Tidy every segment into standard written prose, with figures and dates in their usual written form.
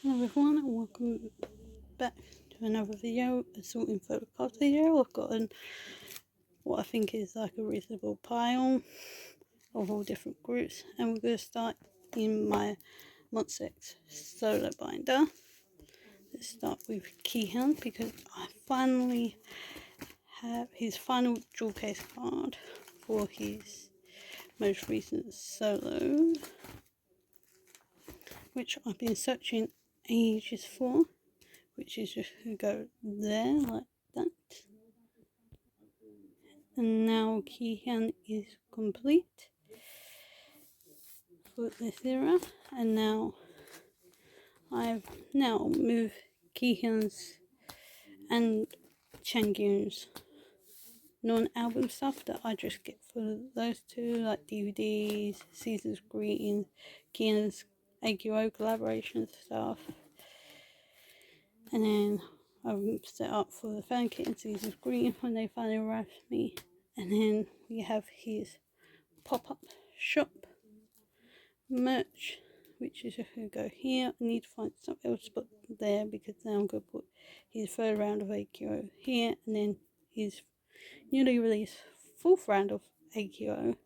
Hello everyone and welcome back to another video, a sorting photocards video. I've gotten what I think is like a reasonable pile of all different groups, and we're going to start in my monsta solo binder. Let's start with Keyhound because I finally have his final jewel case card for his most recent solo, which I've been searching ages for, which is just going to go there like that. And now Keyhound is complete for this era, and now I've moved Keyhound's and Changyun's non-album stuff that I just get for those two, like DVDs, Season's Greetings, Keyhound's AQO collaboration stuff, and then I'm set up for the fan kit and Season's Greetings when they finally arrive to me. And then we have his pop-up shop merch, which is going to go here. I need to find something else to put there because now I'm going to put his third round of AQO here, and then his newly released fourth round of AQO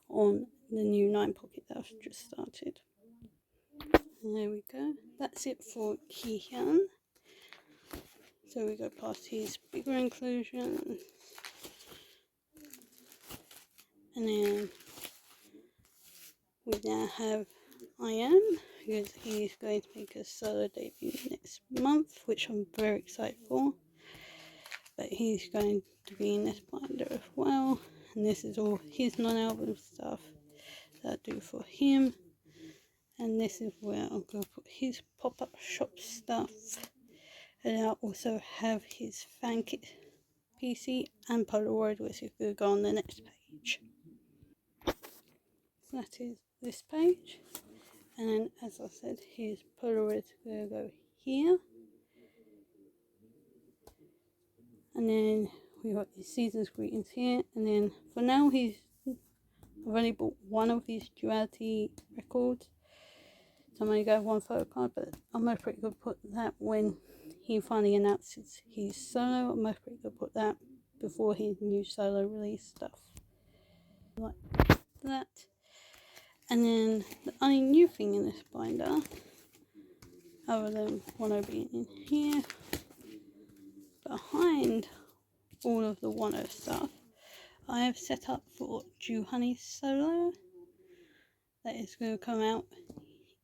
on the new 9 pocket that I've just started. And there we go. That's it for Keyhound. So we go past his bigger inclusion, and then we now have I Am, because he's going to make a solo debut next month, which I'm very excited for. But he's going to be in this binder as well, and this is all his non-album stuff that I do for him. And this is where I'm going to put his pop-up shop stuff, and I also have his fan kit PC and Polaroid, which is going to go on the next page. So that is this page, and then as I said, his Polaroid is going to go here, and then we got his Season's Greetings here. And then for now I've only bought one of these duality records, so I'm only going to have one photo card, but I'm most probably going to put that when he finally announces his solo. I'm most probably going to put that before his new solo release stuff, like that. And then the only new thing in this binder, other than Wano being in here, behind all of the Wano stuff, I have set up for Dew Honey solo that is going to come out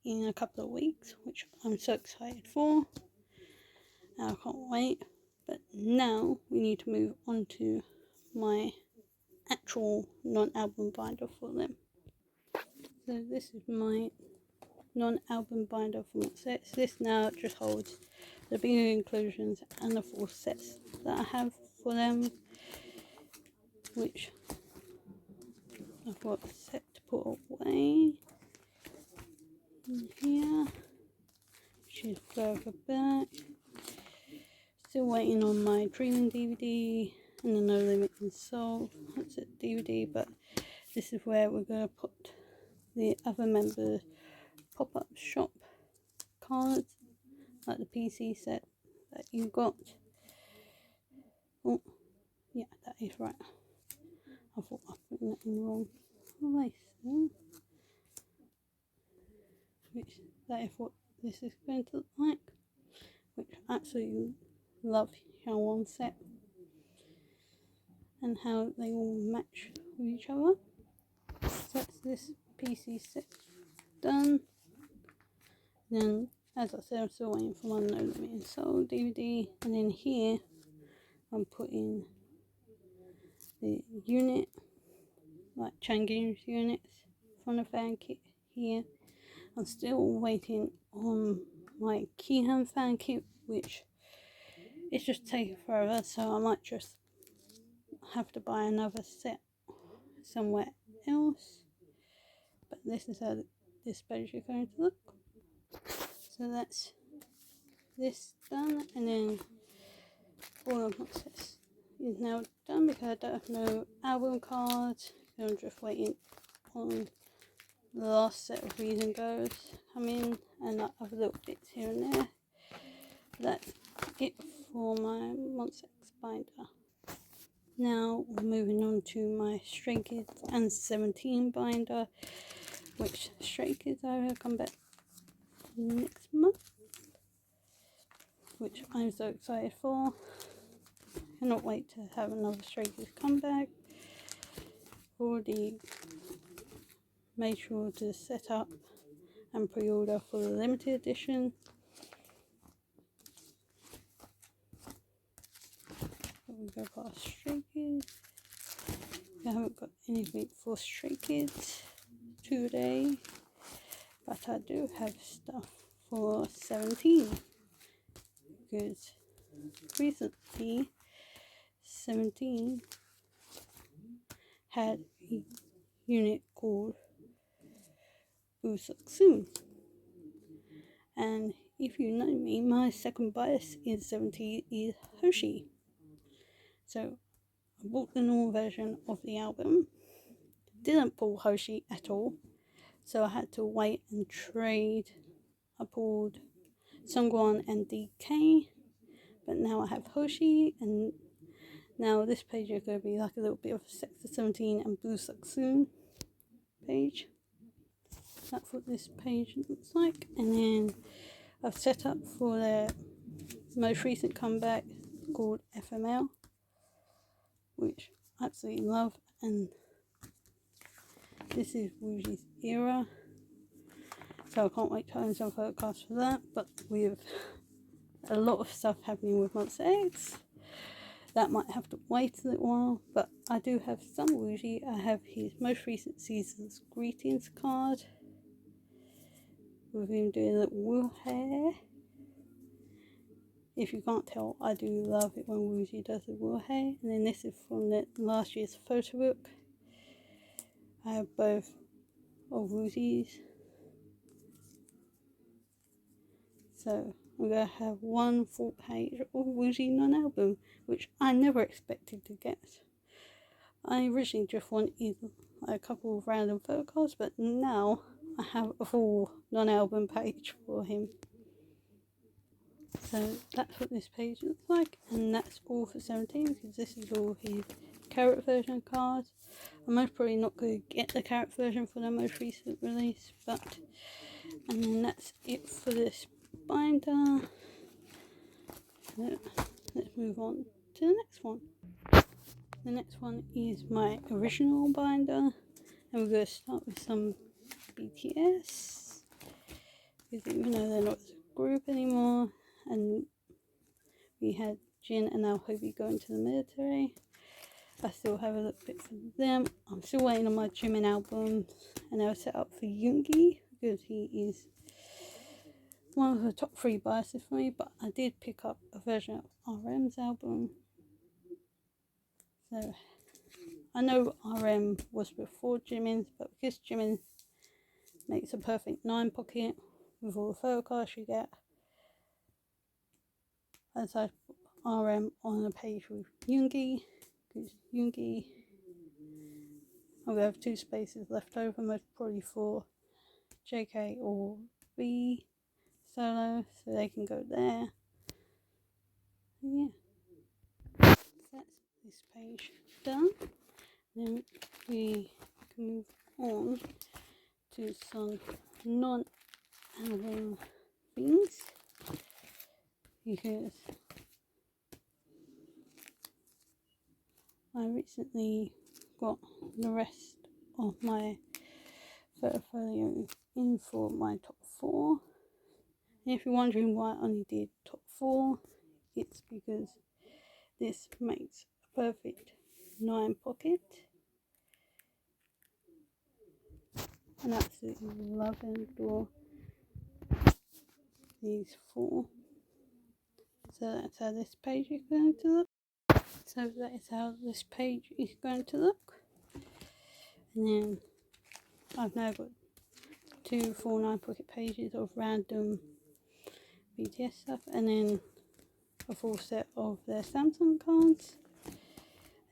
in a couple of weeks, which I'm so excited for. I can't wait. But now we need to move on to my actual non-album binder for them. So this is my non-album binder for my sets. This now just holds the bigger inclusions and the full sets that I have for them, which I've got set to put away in here, which is further back. Still waiting on my Dreaming DVD and the No Limit in Soul. That's a DVD, but this is where we're going to put the other members' pop-up shop cards, like the PC set that you got. Oh, yeah, that is right. I thought I put that in the wrong place there. Which, that is what this is going to look like. Which I absolutely love how one set and how they all match with each other. So that's this PC set done. Then, as I said, I'm still waiting for my No Limit in Soul DVD, and then here I'm putting the unit, like Changyun's units from the fan kit here. I'm still waiting on my Keyhound fan kit, which it's just taking forever, so I might just have to buy another set somewhere else. But this is how this page is going to look. So that's this done, and then all of my sets is now done because I don't have no album cards. So I'm just waiting on the last set of Reason Goes come in, and like other little bits here and there. That's it for my Monsta binder. Now we're moving on to my Stray Kids and 17 binder, which Stray Kids I will come back next month, which I'm so excited for. I cannot wait to have another Stray Kids comeback. Already made sure to set up and pre-order for the limited edition. We go past Stray Kids. I haven't got anything for Stray Kids today, but I do have stuff for 17 because recently 17 had a unit called Soon. And if you know me, my second bias in 17 is Hoshi. So I bought the normal version of the album. Didn't pull Hoshi at all, so I had to wait and trade. I pulled Sungwon and DK, but now I have Hoshi, and now this page is going to be like a little bit of Sector 17 and Soon page. That's what this page looks like. And then I've set up for their most recent comeback called FML, which I absolutely love, and this is Wuji's era, so I can't wait to own some photocards for that. But with a lot of stuff happening with Monsta X, that might have to wait a little while, but I do have some Wuji. I have his most recent season's greetings card with him doing a little wool hair. If you can't tell, I do love it when Wuji does the wool hair. And then this is from the last year's photo book. I have both of Wuji's. So I'm going to have one full page of Wuji non-album, which I never expected to get. I originally just wanted a couple of random photocards, but now I have a full non-album page for him. So that's what this page looks like, and that's all for 17 because this is all his carrot version cards. I'm most probably not going to get the carrot version for the most recent release, but and then that's it for this binder. So let's move on to the next one. The next one is my original binder, and we're going to start with some BTS because even though they're not a group anymore, and we had Jin and now Hobie going to the military, I still have a little bit for them. I'm still waiting on my Jimin album, and I was set up for Yoongi because he is one of the top 3 biases for me, but I did pick up a version of RM's album. So I know RM was before Jimin's, but because Jimin makes a perfect 9 pocket with all the photocards you get, I decided to put RM on a page with Yoongi, because Yoongi, I'm going to have 2 spaces left over, most probably for JK or V solo, so they can go there. And yeah, that's this page done. Then we can move on to some non-album things, because I recently got the rest of my portfolio in for my top 4. And if you're wondering why I only did top 4, it's because this makes a perfect 9 pocket. And absolutely love and adore these 4. So that's how this page is going to look. So that is how this page is going to look. And then I've now got 2 full 9 pocket pages of random BTS stuff, and then a full set of their Samsung cards,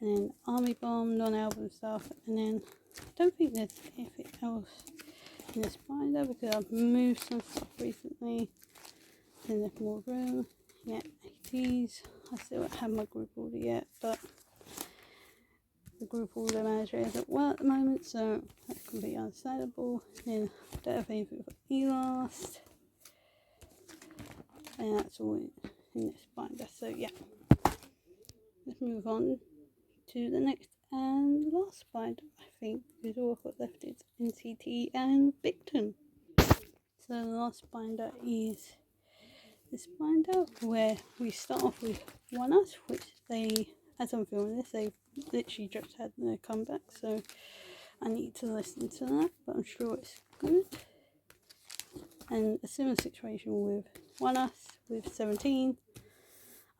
and then Army Bomb non-album stuff, and then I don't think there's anything else in this binder because I've moved some stuff recently. Then there's more room. Yeah, 80s. I still don't have my group order yet, but the group order manager isn't well at the moment, so that's completely understandable. Then I don't have anything for Elast, and that's all in this binder. So yeah, let's move on to the next and last binder, I think, because all I've got left is NCT and Victon. So the last binder is this binder where we start off with One Us, which they, as I'm filming this, they literally just had their comeback, so I need to listen to that, but I'm sure it's good. And a similar situation with One Us with 17.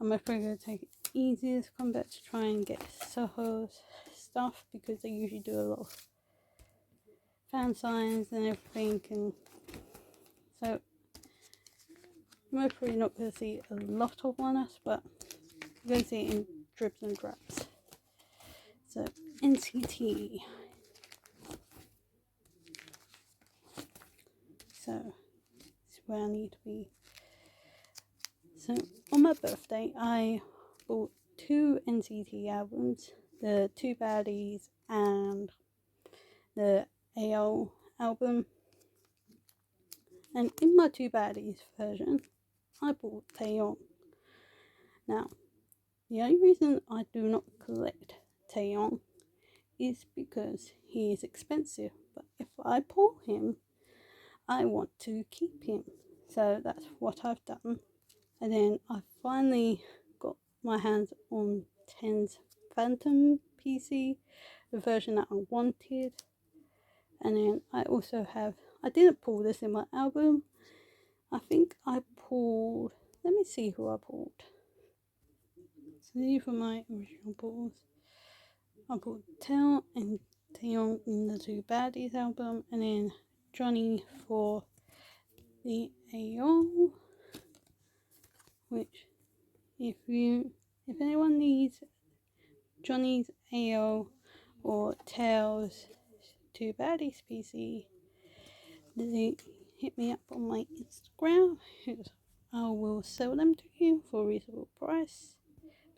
I'm afraid going to take it easy this comeback to try and get Soho's stuff, because they usually do a lot of fan signs and everything, and so I'm most probably not going to see a lot of One Us, but you're going to see it in dribs and drabs. So NCT. So this is where I need to be. So on my birthday, I bought 2 NCT albums, the Two Baddies and the AO album. And in my Two Baddies version, I bought Taeyong. Now, the only reason I do not collect Taeyong is because he is expensive. But if I pull him, I want to keep him. So that's what I've done. And then I finally got my hands on 10's Phantom PC, the version that I wanted. And then I also have, I didn't pull this in my album. I think I pulled, let me see who I pulled. So these were my original pulls. I pulled Tail and Taeyong in the Two Baddies album, and then Johnny for the AO, which if anyone needs Johnny's AO or Tails Two Baddies PC, they hit me up on my Instagram, I will sell them to you for a reasonable price.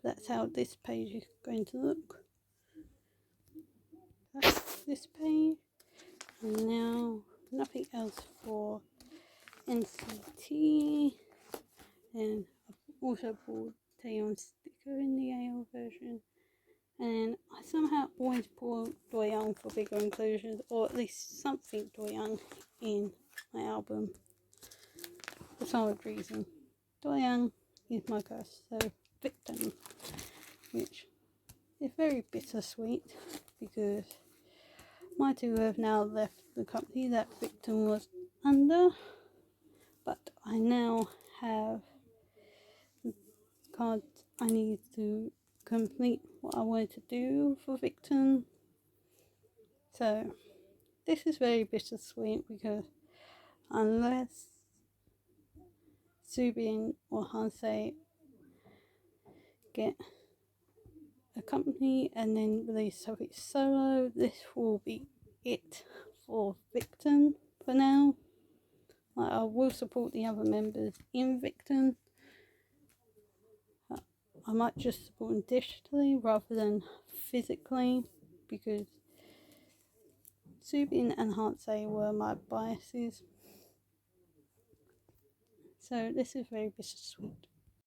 That's how this page is going to look. That's this page. And now nothing else for NCT. And I've also pulled Taeyong's sticker in the AO version. And I somehow always pull Doyoung for bigger inclusions, or at least something Doyoung in my album for some odd reason. Doyoung is my curse, so victon, which is very bittersweet because my two have now left the company that victon was under, but I now have cards I need to complete what I wanted to do for victon. So this is very bittersweet because unless Subin or Hansei get a company and then release something solo, this will be it for victon for now. I will support the other members in victon. I might just support them digitally rather than physically, because Subin and Hansei were my biases. So this is very bittersweet.